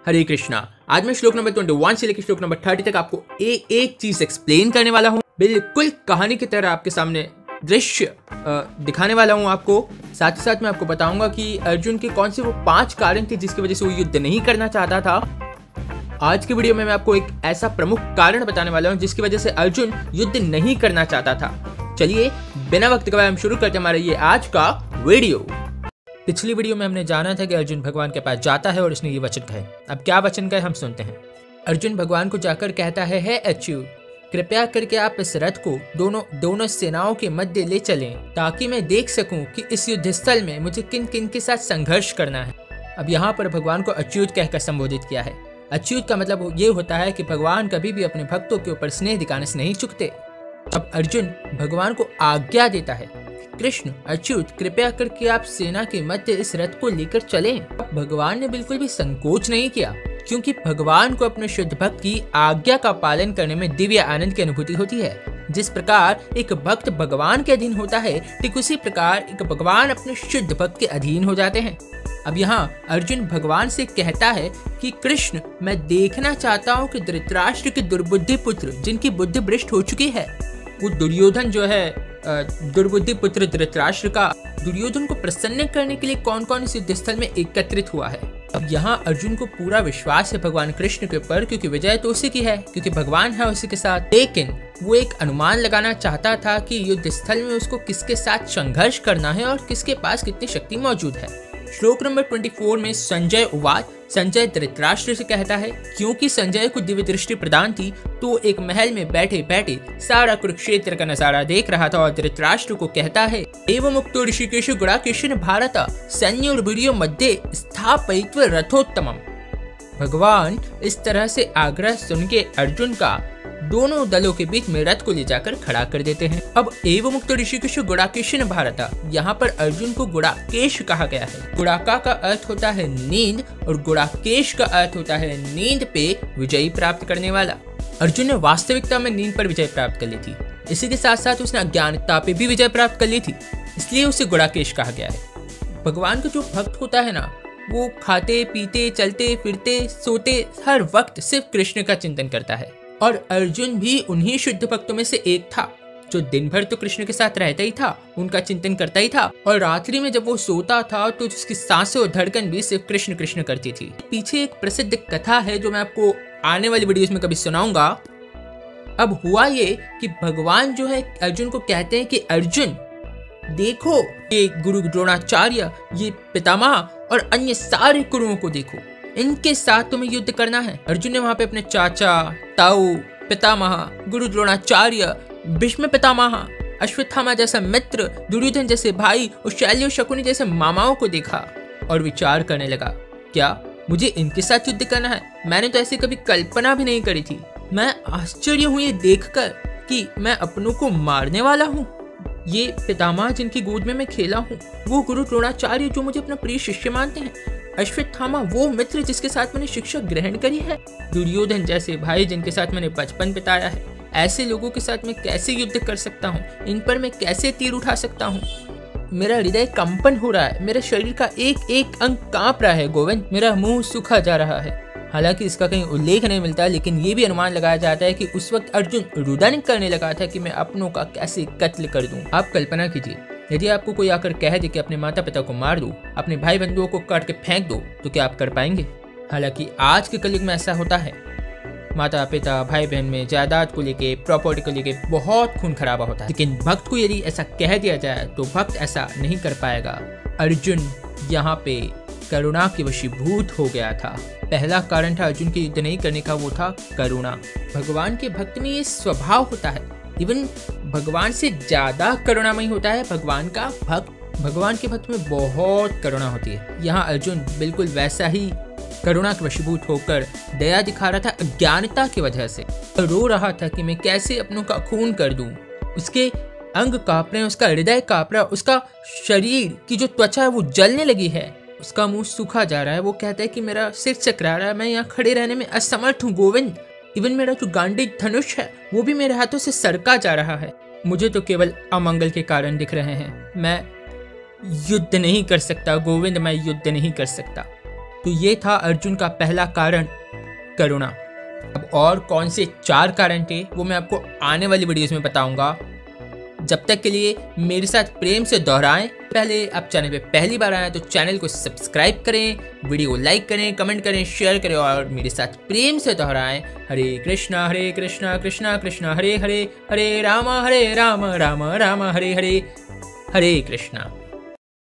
हरे कृष्णा। आज मैं श्लोक नंबर 21 से लेकर श्लोक नंबर 30 तक आपको एक चीज एक्सप्लेन करने वाला हूँ। बिल्कुल कहानी की तरह आपके सामने दृश्य दिखाने वाला हूँ आपको। साथ ही साथ मैं आपको बताऊंगा कि अर्जुन के कौन से वो 5 कारण थे जिसकी वजह से वो युद्ध नहीं करना चाहता था। आज की वीडियो में मैं आपको एक ऐसा प्रमुख कारण बताने वाला हूँ जिसकी वजह से अर्जुन युद्ध नहीं करना चाहता था। चलिए बिना वक्त गवाए हम शुरू करते हमारे ये आज का वीडियो। पिछली वीडियो में हमने जाना था कि अर्जुन भगवान के पास जाता है और उसने ये वचन कहे। अब क्या वचन कहे हम सुनते हैं। अर्जुन भगवान को जाकर कहता है, हे अच्युत, कृपया करके आप इस रथ को दोनों सेनाओं के मध्य ले चलें ताकि मैं देख सकूं कि इस युद्ध स्थल में मुझे किन किन के साथ संघर्ष करना है। अब यहाँ पर भगवान को अच्युत कहकर संबोधित किया है। अच्युत का मतलब ये होता है कि भगवान कभी भी अपने भक्तों के ऊपर स्नेह दिखाने से नहीं चूकते। अब अर्जुन भगवान को आज्ञा देता है, कृष्ण अच्युत कृपया करके आप सेना के मध्य इस रथ को लेकर चलें। भगवान ने बिल्कुल भी संकोच नहीं किया क्योंकि भगवान को अपने शुद्ध भक्त की आज्ञा का पालन करने में दिव्य आनंद की अनुभूति होती है। जिस प्रकार एक भक्त भगवान के अधीन होता है, ठीक उसी प्रकार एक भगवान अपने शुद्ध भक्त के अधीन हो जाते हैं। अब यहाँ अर्जुन भगवान से कहता है कि कृष्ण, मैं देखना चाहता हूँ कि धृतराष्ट्र के दुर्बुद्धि पुत्र जिनकी बुद्धि भ्रष्ट हो चुकी है, वो दुर्योधन जो है दुर्बुद्धि पुत्र धृतराष्ट्र का, दुर्योधन को प्रसन्न करने के लिए कौन कौन इस युद्ध स्थल में एकत्रित हुआ है। अब यहाँ अर्जुन को पूरा विश्वास है भगवान कृष्ण के ऊपर, क्योंकि विजय तो उसी की है, क्योंकि भगवान है उसी के साथ। लेकिन वो एक अनुमान लगाना चाहता था कि युद्ध स्थल में उसको किसके साथ संघर्ष करना है और किसके पास कितनी शक्ति मौजूद है। श्लोक नंबर 24 में संजय उवाच, संजय धृतराष्ट्र से कहता है, क्योंकि संजय को दिव्य दृष्टि प्रदान थी तो एक महल में बैठे बैठे सारा कुरुक्षेत्र का नजारा देख रहा था और धृतराष्ट्र को कहता है, एवं मुक्तो ऋषिकेश गुणाकेशन भारत सैन्योर्वीर्यो मध्य स्थापयित्वा रथोत्तमम्। भगवान इस तरह से आग्रह सुन के अर्जुन का दोनों दलों के बीच में रथ को ले जाकर खड़ा कर देते हैं। अब एवं मुक्त ऋषिकेश गुणाकेशन भारत, यहाँ पर अर्जुन को गुणाकेश कहा गया है। गुणाका का अर्थ होता है नींद और गुणाकेश का अर्थ होता है नींद पे विजयी प्राप्त करने वाला। अर्जुन ने वास्तविकता में नींद पर विजय प्राप्त कर ली थी, इसी के साथ साथ उसने अज्ञानता पे भी विजय प्राप्त कर ली थी, इसलिए उसे गुणाकेश कहा गया है। भगवान का जो भक्त होता है ना, वो खाते पीते चलते फिरते सोते हर वक्त सिर्फ कृष्ण का चिंतन करता है। और अर्जुन भी उन्हीं शुद्ध भक्तों में से एक था जो दिन भर तो कृष्ण के साथ रहता ही था, उनका चिंतन करता ही था, और रात्रि में जब वो सोता था तो उसकी सांसें और धड़कन भी सिर्फ कृष्ण कृष्ण करती थी। पीछे एक प्रसिद्ध कथा है जो मैं आपको आने वाली वीडियोस में कभी सुनाऊंगा। अब हुआ ये कि भगवान जो है अर्जुन को कहते हैं कि अर्जुन देखो, ये गुरु द्रोणाचार्य, ये पितामह और अन्य सारे गुरुओं को देखो, इनके साथ तुम्हें युद्ध करना है। अर्जुन ने वहां पे अपने चाचा, ताऊ, पितामह, गुरु द्रोणाचार्य, भीष्म पितामह, अश्वत्थामा जैसा मित्र, दुर्योधन जैसे भाई और शैल्य और शकुनी जैसे मामाओं को देखा और विचार करने लगा, क्या मुझे इनके साथ युद्ध करना है? मैंने तो ऐसी कभी कल्पना भी नहीं करी थी। मैं आश्चर्य हूँ ये देखकर कि मैं अपनों को मारने वाला हूँ। ये पितामह जिनकी गोद में मैं खेला हूँ, वो गुरु द्रोणाचार्य जो मुझे अपना प्रिय शिष्य मानते हैं, अश्वत्थामा वो मित्र जिसके साथ मैंने शिक्षा ग्रहण करी है, दुर्योधन जैसे भाई जिनके साथ मैंने बचपन बिताया है, ऐसे लोगों के साथ मैं कैसे युद्ध कर सकता हूँ? इन पर मैं कैसे तीर उठा सकता हूँ? मेरा हृदय कंपन हो रहा है, मेरे शरीर का एक एक अंग कांप रहा है गोविंद, मेरा मुंह सूखा जा रहा है। हालांकि इसका कहीं उल्लेख नहीं मिलता, लेकिन ये भी अनुमान लगाया जाता है कि उस वक्त अर्जुन रुदन करने लगा था कि मैं अपनों का कैसे कत्ल कर दूं। आप कल्पना कीजिए, यदि आपको कोई आकर कह दे कि अपने माता पिता को मार दो, अपने भाई बंधुओं को काट के फेंक दो, तो क्या आप कर पाएंगे? हालांकि आज के कलयुग में ऐसा होता है, माता पिता भाई बहन में जायदाद को लेके, प्रॉपर्टी को लेके बहुत खून खराबा होता है, लेकिन भक्त को यदि ऐसा कह दिया जाए तो भक्त ऐसा नहीं कर पाएगा। अर्जुन यहाँ पे करुणा के वशीभूत हो गया था। पहला कारण था अर्जुन के युद्ध नहीं करने का, वो था करुणा। भगवान के भक्त में ये स्वभाव होता है, इवन भगवान से ज्यादा करुणामयी होता है भगवान का भक्त। भगवान के भक्त में बहुत करुणा होती है। यहाँ अर्जुन बिल्कुल वैसा ही करुणा के वशीभूत होकर दया दिखा रहा था अज्ञानता की वजह से। रो रहा था कि मैं कैसे अपनों का खून कर दूं। उसके अंग कांप रहे हैं, उसका हृदय कांप रहा है, उसका शरीर की जो त्वचा है वो जलने लगी है, उसका मुंह सूखा जा रहा है। वो कहता है कि मेरा सिर चकरा रहा है, मैं यहाँ खड़े रहने में असमर्थ हूँ गोविंद। इवन मेरा जो गांडीव धनुष है वो भी मेरे हाथों से सरका जा रहा है। मुझे तो केवल अमंगल के कारण दिख रहे हैं। मैं युद्ध नहीं कर सकता गोविंद, मैं युद्ध नहीं कर सकता। तो ये था अर्जुन का पहला कारण, करुणा। अब और कौन से 4 कारण थे वो मैं आपको आने वाली वीडियोस में बताऊंगा। जब तक के लिए मेरे साथ प्रेम से दोहराएं। पहले आप चैनल पे पहली बार आए तो चैनल को सब्सक्राइब करें, वीडियो को लाइक करें, कमेंट करें, शेयर करें और मेरे साथ प्रेम से दोहराएं। हरे कृष्णा कृष्णा कृष्णा हरे हरे, हरे राम राम राम राम हरे हरे, हरे कृष्णा।